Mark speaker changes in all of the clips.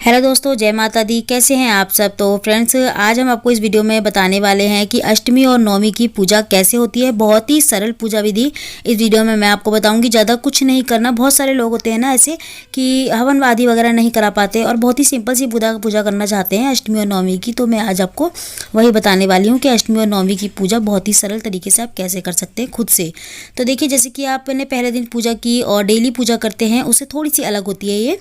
Speaker 1: Hello दोस्तों, जय माता दी। कैसे हैं आप सब। तो फ्रेंड्स, आज हम आपको इस वीडियो में बताने वाले हैं कि अष्टमी और नवमी की पूजा कैसे होती है। बहुत ही सरल पूजा विधि इस वीडियो में मैं आपको बताऊंगी। ज़्यादा कुछ नहीं करना। बहुत सारे लोग होते हैं ना ऐसे कि हवन आदि वगैरह नहीं करा पाते और बहुत ही सिंपल सी पूजा करना चाहते हैं अष्टमी और नवमी की। तो मैं आज आपको वही बताने वाली हूँ कि अष्टमी और नवमी की पूजा बहुत ही सरल तरीके से आप कैसे कर सकते हैं खुद से। तो देखिए, जैसे कि आपने पहले दिन पूजा की और डेली पूजा करते हैं, उससे थोड़ी सी अलग होती है ये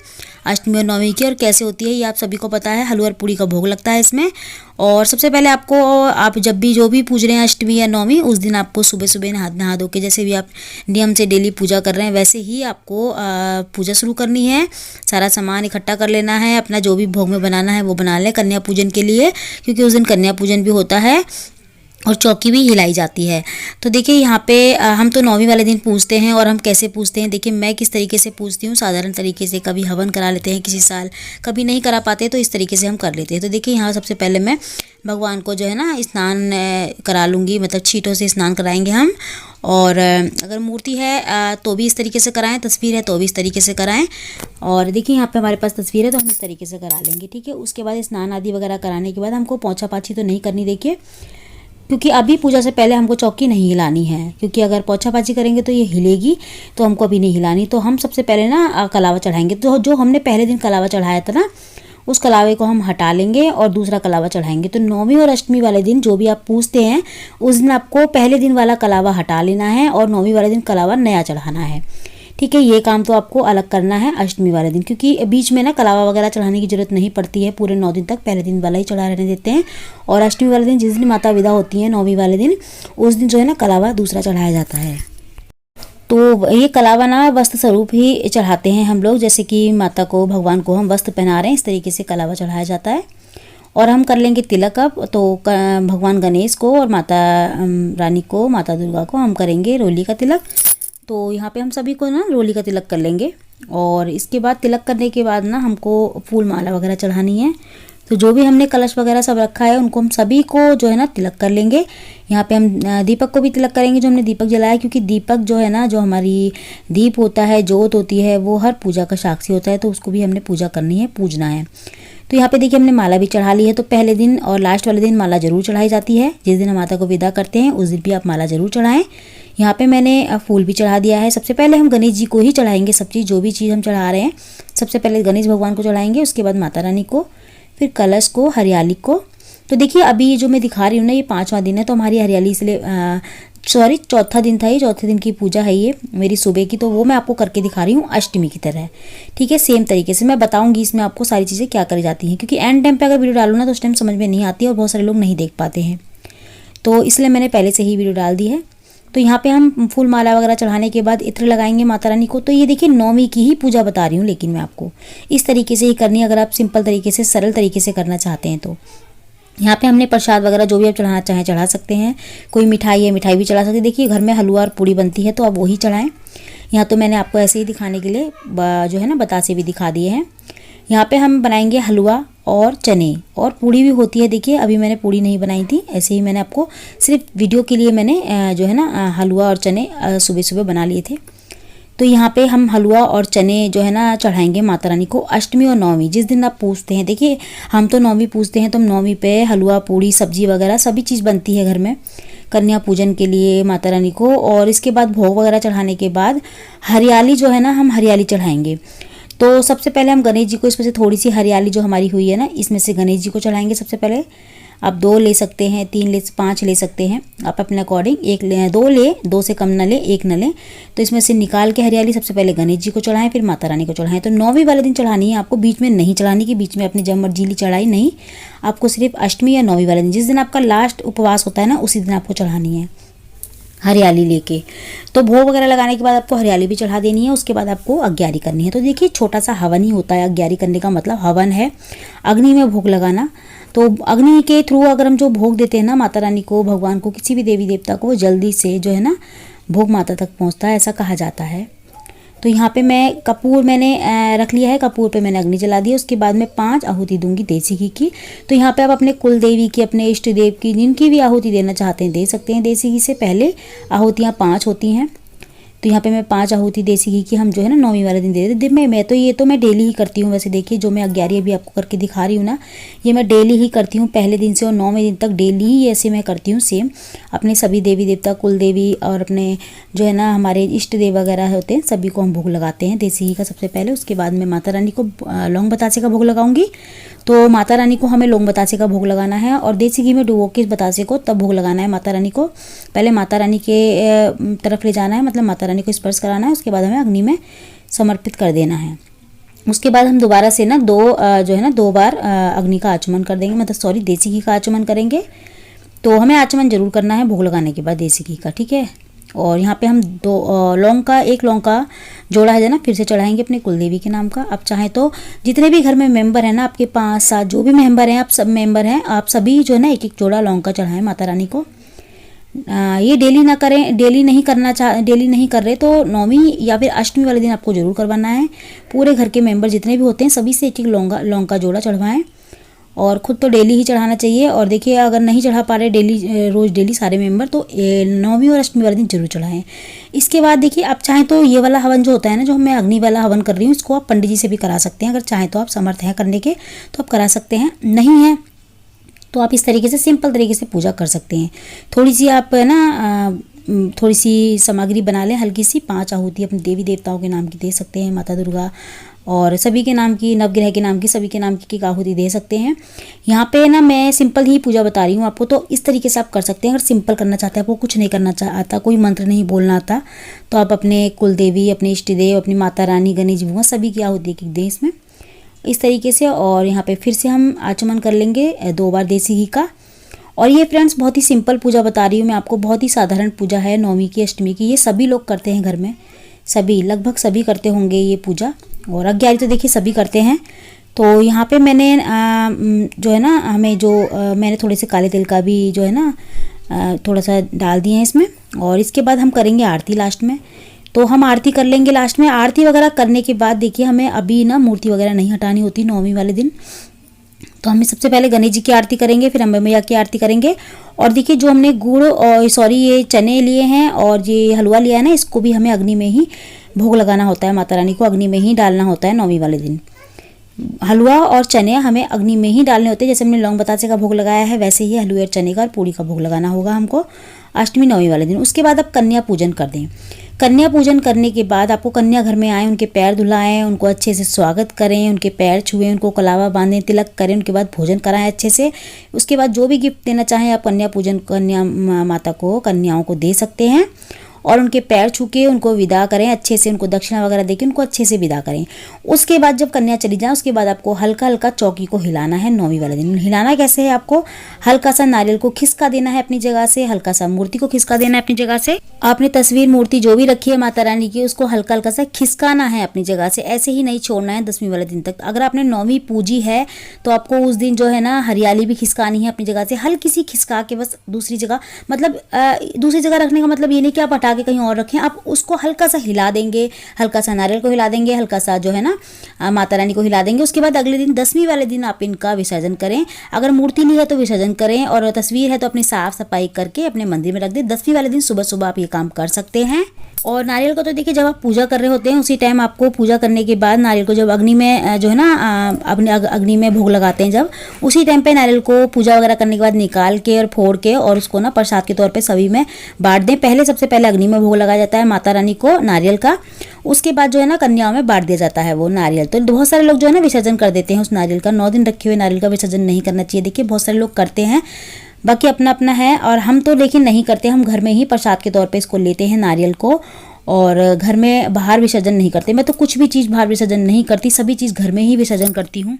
Speaker 1: अष्टमी और नवमी की। और कैसे होती है ये आप सभी को पता है। हलवा और पूड़ी का भोग लगता है इसमें। और सबसे पहले आपको, आप जब भी जो भी पूज रहे हैं अष्टमी या नवमी, उस दिन आपको सुबह सुबह नहा धो के, जैसे भी आप नियम से डेली पूजा कर रहे हैं वैसे ही आपको पूजा शुरू करनी है। सारा सामान इकट्ठा कर लेना है। अपना जो भी भोग में बनाना है वो बना लें कन्या पूजन के लिए, क्योंकि उस दिन कन्या पूजन भी होता है और चौकी भी हिलाई जाती है। तो देखिए, यहाँ पे हम तो नौवीं वाले दिन पूजते हैं। और हम कैसे पूजते हैं, देखिए मैं किस तरीके से पूजती हूँ। साधारण तरीके से कभी हवन करा लेते हैं किसी साल, कभी नहीं करा पाते, तो इस तरीके से हम कर लेते हैं। तो देखिए, यहाँ सबसे पहले मैं भगवान को जो है ना स्नान करा लूँगी, मतलब छींटों से स्नान कराएंगे हम। और अगर मूर्ति है तो भी इस तरीके से कराएं, तस्वीर है तो भी इस तरीके से कराएं। और देखिए, यहाँ पे हमारे पास तस्वीर है तो हम इस तरीके से करा लेंगे। ठीक है, उसके बाद स्नान आदि वगैरह कराने के बाद हमको पोंछा पाछी तो नहीं करनी, देखिए, क्योंकि अभी पूजा से पहले हमको चौकी नहीं हिलानी है। क्योंकि अगर पोछा पाछी करेंगे तो ये हिलेगी, तो हमको अभी नहीं हिलानी। तो हम सबसे पहले ना कलावा चढ़ाएंगे। तो जो हमने पहले दिन कलावा चढ़ाया था ना, उस कलावे को हम हटा लेंगे और दूसरा कलावा चढ़ाएंगे। तो नौवीं और अष्टमी वाले दिन जो भी आप पूजते हैं, उस दिन आपको पहले दिन वाला कलावा हटा लेना है और नौवीं वाले दिन कलावा नया चढ़ाना है। ठीक है, ये काम तो आपको अलग करना है अष्टमी वाले दिन, क्योंकि बीच में ना कलावा वगैरह चढ़ाने की जरूरत नहीं पड़ती है। पूरे 9 दिन तक पहले दिन वाला ही चढ़ा रहने देते हैं। और अष्टमी वाले दिन जिस दिन माता विदा होती है, नौवीं वाले दिन, उस दिन जो है ना कलावा दूसरा चढ़ाया जाता है। तो ये कलावा ना वस्त्र स्वरूप ही चढ़ाते हैं हम लोग। जैसे कि माता को, भगवान को हम वस्त्र पहना रहे हैं, इस तरीके से कलावा चढ़ाया जाता है। और हम कर लेंगे तिलक अब। तो भगवान गणेश को और माता रानी को, माता दुर्गा को हम करेंगे रोली का तिलक। तो यहाँ पे हम सभी को ना रोली का तिलक कर लेंगे। और इसके बाद तिलक करने के बाद ना हमको फूल माला वगैरह चढ़ानी है। तो जो भी हमने कलश वगैरह सब रखा है उनको हम सभी को जो है ना तिलक कर लेंगे। यहाँ पे हम दीपक को भी तिलक करेंगे, जो हमने दीपक जलाया, क्योंकि दीपक जो है ना, जो हमारी दीप होता है, जोत होती है, वो हर पूजा का साक्षी होता है। तो उसको भी हमने पूजा करनी है, पूजना है। तो यहाँ पे देखिए, हमने माला भी चढ़ा ली है। तो पहले दिन और लास्ट वाले दिन माला जरूर चढ़ाई जाती है। जिस दिन हम माता को विदा करते हैं उस दिन भी आप माला जरूर चढ़ाएं। यहाँ पे मैंने फूल भी चढ़ा दिया है। सबसे पहले हम गणेश जी को ही चढ़ाएंगे सब चीज़, जो भी चीज़ हम चढ़ा रहे हैं सबसे पहले गणेश भगवान को चढ़ाएंगे, उसके बाद माता रानी को, फिर कलश को, हरियाली को। तो देखिए, अभी जो मैं दिखा रही हूँ ना, ये 5वां दिन है। तो हमारी हरियाली इसलिए चौथा दिन था, ये चौथे दिन की पूजा है ये मेरी सुबह की। तो वो मैं आपको करके दिखा रही हूँ अष्टमी की तरह। ठीक है, सेम तरीके से मैं बताऊंगी इसमें आपको सारी चीज़ें क्या करी जाती हैं, क्योंकि एंड टाइम पे अगर वीडियो डालूँ ना तो उस टाइम समझ में नहीं आती है और बहुत सारे लोग नहीं देख पाते हैं। तो इसलिए मैंने पहले से ही वीडियो डाल दी है। तो यहाँ पे हम फूल माला वगैरह चढ़ाने के बाद इत्र लगाएंगे माता रानी को। तो ये देखिए, नौवीं की ही पूजा बता रही हूँ, लेकिन मैं आपको इस तरीके से ही करनी है अगर आप सिंपल तरीके से, सरल तरीके से करना चाहते हैं। तो यहाँ पे हमने प्रसाद वगैरह जो भी आप चढ़ाना चाहें चढ़ा सकते हैं। कोई मिठाई है, मिठाई भी चढ़ा सकते हैं। देखिए, घर में हलवा और पूड़ी बनती है तो आप वही चढ़ाएं। यहाँ तो मैंने आपको ऐसे ही दिखाने के लिए जो है ना बतासे भी दिखा दिए हैं। यहाँ पे हम बनाएंगे हलवा और चने, और पूड़ी भी होती है। देखिए, अभी मैंने पूड़ी नहीं बनाई थी, ऐसे ही मैंने आपको सिर्फ वीडियो के लिए मैंने जो है ना हलवा और चने सुबह सुबह बना लिए थे। तो यहाँ पे हम हलवा और चने जो है ना चढ़ाएंगे माता रानी को अष्टमी और नौवीं, जिस दिन आप पूजते हैं। देखिए, हम तो नौवीं पूजते हैं, तो हम नौवीं पे हलवा, पूड़ी, सब्जी वगैरह सभी चीज़ बनती है घर में कन्या पूजन के लिए माता रानी को। और इसके बाद भोग वगैरह चढ़ाने के बाद हरियाली जो है ना, हम हरियाली चढ़ाएंगे। तो सबसे पहले हम गणेश जी को, इसमें से थोड़ी सी हरियाली जो हमारी हुई है ना, इसमें से गणेश जी को चढ़ाएंगे सबसे पहले। आप 2 ले सकते हैं, 3 ले, 5 ले सकते हैं, आप अपने अकॉर्डिंग। 1 ले, 2 ले, 2 से कम ना ले, 1 न ले। तो इसमें से निकाल के हरियाली सबसे पहले गणेश जी को चढ़ाएं, फिर माता रानी को चढ़ाएं। तो नौवीं वाले दिन चढ़ानी है आपको, बीच में नहीं चढ़ानी कि बीच में अपनी जब मर्जी चढ़ाई नहीं। आपको सिर्फ अष्टमी या नौवीं वाले दिन, जिस दिन आपका लास्ट उपवास होता है ना, उसी दिन आपको चढ़ानी है हरियाली लेके। तो भोग वगैरह लगाने के बाद आपको हरियाली भी चढ़ा देनी है। उसके बाद आपको अग्यारी करनी है। तो देखिए, छोटा सा हवन ही होता है। अग्यारी करने का मतलब हवन है, अग्नि में भोग लगाना। तो अग्नि के थ्रू अगर हम जो भोग देते हैं ना माता रानी को, भगवान को, किसी भी देवी देवता को, वो जल्दी से जो है ना भोग माता तक पहुंचता है, ऐसा कहा जाता है। तो यहाँ पे मैं कपूर मैंने रख लिया है, कपूर पे मैंने अग्नि जला दी है। उसके बाद मैं 5 आहुति दूंगी देसी घी की। तो यहाँ पे आप अपने कुल देवी की, अपने इष्ट देव की, जिनकी भी आहुति देना चाहते हैं दे सकते हैं। देसी घी से पहले आहुतियाँ 5 होती हैं। तो तो यहाँ पे मैं 5 आहुति देसी घी की हम जो है ना 9वीं वाले दिन दे देते। मैं तो ये तो मैं डेली ही करती हूँ। वैसे देखिए जो मैं 11 अभी आपको करके दिखा रही हूँ ना, ये मैं डेली ही करती हूँ, पहले दिन से और 9वें दिन तक डेली ही ऐसे मैं करती हूँ सेम। अपने सभी देवी देवता, कुल देवी और अपने जो है ना हमारे इष्ट देव वगैरह होते हैं सभी को हम भोग लगाते हैं देसी घी का सबसे पहले। उसके बाद मैं माता रानी को लौंग बतासे का भोग लगाऊंगी। तो माता रानी को हमें लौंग बतासे का भोग लगाना है और देसी घी में डुबो के इस बतासे को तब भोग लगाना है माता रानी को। पहले माता रानी के तरफ ले जाना है, मतलब माता रानी को स्पर्श कराना है, उसके बाद हमें अग्नि में समर्पित कर देना है। उसके बाद हम दोबारा से ना दो बार अग्नि का आचमन कर देंगे, मतलब सॉरी देसी घी का आचमन करेंगे। तो हमें आचमन जरूर करना है भोग लगाने के बाद देसी घी का, ठीक है। और यहाँ पे हम एक लौंग का जोड़ा है ना फिर से चढ़ाएंगे अपने कुलदेवी के नाम का। आप चाहें तो जितने भी घर में मेंबर हैं ना, आपके 5-7 जो भी मेंबर हैं, आप सब मेंबर हैं, आप सभी जो है ना एक जोड़ा लौंग का चढ़ाएं माता रानी को। ये डेली ना करें, डेली नहीं कर रहे तो 9वीं या फिर अष्टमी वाले दिन आपको जरूर करवाना है। पूरे घर के मेंबर जितने भी होते हैं सभी से एक लौंग का जोड़ा चढ़वाएं और ख़ुद तो डेली ही चढ़ाना चाहिए। और देखिए अगर नहीं चढ़ा पा रहे रोज़ डेली सारे मेंबर, तो 9वीं और अष्टमी वाले दिन जरूर चढ़ाएं। इसके बाद देखिए आप चाहें तो ये वाला हवन जो होता है ना, जो मैं अग्नि वाला हवन कर रही हूँ, इसको आप पंडित जी से भी करा सकते हैं। अगर चाहें तो आप समर्थ हैं करने के तो आप करा सकते हैं, नहीं है तो आप इस तरीके से सिंपल तरीके से पूजा कर सकते हैं। थोड़ी सी आप है ना थोड़ी सी सामग्री बना लें, हल्की सी 5 आहुति अपने देवी देवताओं के नाम की दे सकते हैं, माता दुर्गा और सभी के नाम की, नवग्रह के नाम की, सभी के नाम की आहुति दे सकते हैं। यहाँ पे ना मैं सिंपल ही पूजा बता रही हूँ आपको, तो इस तरीके से आप कर सकते हैं। अगर सिंपल करना चाहते हैं, आपको कुछ नहीं करना आता, कोई मंत्र नहीं बोलना आता, तो आप अपने कुल देवी, अपने इष्ट देव, अपनी माता रानी, गणेश जी, सभी की आहुति दें इसमें इस तरीके से। और यहाँ पे फिर से हम आचमन कर लेंगे 2 बार देसी घी का। और ये फ्रेंड्स बहुत ही सिंपल पूजा बता रही हूँ मैं आपको, बहुत ही साधारण पूजा है 9वीं की, अष्टमी की। ये सभी लोग करते हैं घर में, सभी लगभग सभी करते होंगे ये पूजा। और 11 तो देखिए सभी करते हैं। तो यहाँ पे मैंने जो है ना मैंने थोड़े से काले तिल का भी जो है ना थोड़ा सा डाल दिए हैं इसमें। और इसके बाद हम करेंगे आरती लास्ट में, तो हम आरती कर लेंगे लास्ट में। आरती वगैरह करने के बाद देखिए हमें अभी ना मूर्ति वगैरह नहीं हटानी होती 9वीं वाले दिन। तो हमें सबसे पहले गणेश जी की आरती करेंगे, फिर अम्बे मैया की आरती करेंगे। और देखिए जो हमने गुड़ और ये चने लिए हैं और ये हलवा लिया है ना, इसको भी हमें अग्नि में ही भोग लगाना होता है, माता रानी को अग्नि में ही डालना होता है 9वीं वाले दिन। हलवा और चने हमें अग्नि में ही डालने होते हैं। जैसे हमने लौंग बतासे का भोग लगाया है, वैसे ही हलवे और चने का और पूड़ी का भोग लगाना होगा हमको अष्टमी 9वीं वाले दिन। उसके बाद आप कन्या पूजन कर दें। कन्या पूजन करने के बाद आपको कन्या घर में आए, उनके पैर धुलाएं, उनको अच्छे से स्वागत करें, उनके पैर छुएं, उनको कलावा बांधें, तिलक करें, उनके बाद भोजन कराएं अच्छे से। उसके बाद जो भी गिफ्ट देना चाहें आप कन्या माता को, कन्याओं को दे सकते हैं। और उनके पैर छू के उनको विदा करें अच्छे से, उनको दक्षिणा वगैरह देके उनको अच्छे से विदा करें। उसके बाद जब कन्या चली जाए, उसके बाद आपको हल्का हल्का चौकी को हिलाना है 9वीं वाले दिन। हिलाना कैसे है, आपको हल्का सा नारियल को खिसका देना है अपनी जगह से, हल्का सा मूर्ति को खिसका देना है अपनी जगह से। आपने तस्वीर मूर्ति जो भी रखी है माता रानी की, उसको हल्का हल्का सा खिसकाना है अपनी जगह से, ऐसे ही नहीं छोड़ना है 10वीं वाले दिन तक। अगर आपने 9वीं पूजी है तो आपको उस दिन जो है ना हरियाली भी खिसकानी है अपनी जगह से, हल्की सी खिसका के बस दूसरी जगह, मतलब दूसरी जगह रखने का मतलब ये नहीं कि आप हटा के कहीं और रखें, आप उसको हल्का सा हिला देंगे, हल्का सा नारियल को हिला देंगे, हल्का सा जो है ना माता रानी को हिला देंगे। उसके बाद अगले दिन 10वीं वाले दिन आप इनका विसर्जन करें। अगर मूर्ति नहीं है तो विसर्जन करें, और तस्वीर है तो अपनी साफ सफाई करके अपने मंदिर में रख दें। 10वीं वाले दिन सुबह सुबह आप ये काम कर सकते हैं। और नारियल को तो देखिए जब आप पूजा कर रहे होते हैं उसी टाइम आपको पूजा करने के बाद नारियल को जब अग्नि में जो है ना अपने अग्नि में भोग लगाते हैं, जब उसी टाइम पे नारियल को पूजा वगैरह करने के बाद निकाल के और फोड़ के और उसको ना प्रसाद के तौर पे सभी में बांट दें। पहले सबसे पहले अग्नि में भोग लगाया जाता है माता रानी को नारियल का, उसके बाद जो है ना कन्याओं में बांट दिया जाता है वो नारियल। तो बहुत सारे लोग जो है ना विसर्जन कर देते हैं उस नारियल का। 9 दिन रखे हुए नारियल का विसर्जन नहीं करना चाहिए। देखिए बहुत सारे लोग करते हैं, बाकी अपना अपना है। और हम तो लेकिन नहीं करते, हम घर में ही प्रसाद के तौर पे इसको लेते हैं नारियल को, और घर में बाहर विसर्जन नहीं करते। मैं तो कुछ भी चीज़ बाहर विसर्जन नहीं करती, सभी चीज़ घर में ही विसर्जन करती हूँ।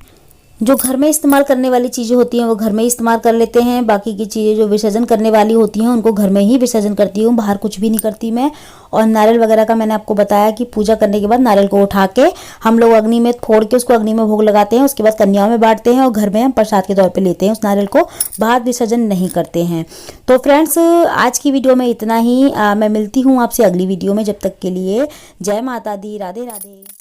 Speaker 1: जो घर में इस्तेमाल करने वाली चीज़ें होती हैं वो घर में ही इस्तेमाल कर लेते हैं, बाकी की चीज़ें जो विसर्जन करने वाली होती हैं उनको घर में ही विसर्जन करती हूँ, बाहर कुछ भी नहीं करती मैं। और नारियल वगैरह का मैंने आपको बताया कि पूजा करने के बाद नारियल को उठा के हम लोग अग्नि में फोड़ के उसको अग्नि में भोग लगाते हैं, उसके बाद कन्याओं में बांटते हैं और घर में हम प्रसाद के तौर पे लेते हैं उस नारियल को, बाहर विसर्जन नहीं करते हैं। तो फ्रेंड्स आज की वीडियो में इतना ही। मैं मिलती हूँ आपसे अगली वीडियो में, जब तक के लिए जय माता दी, राधे राधे।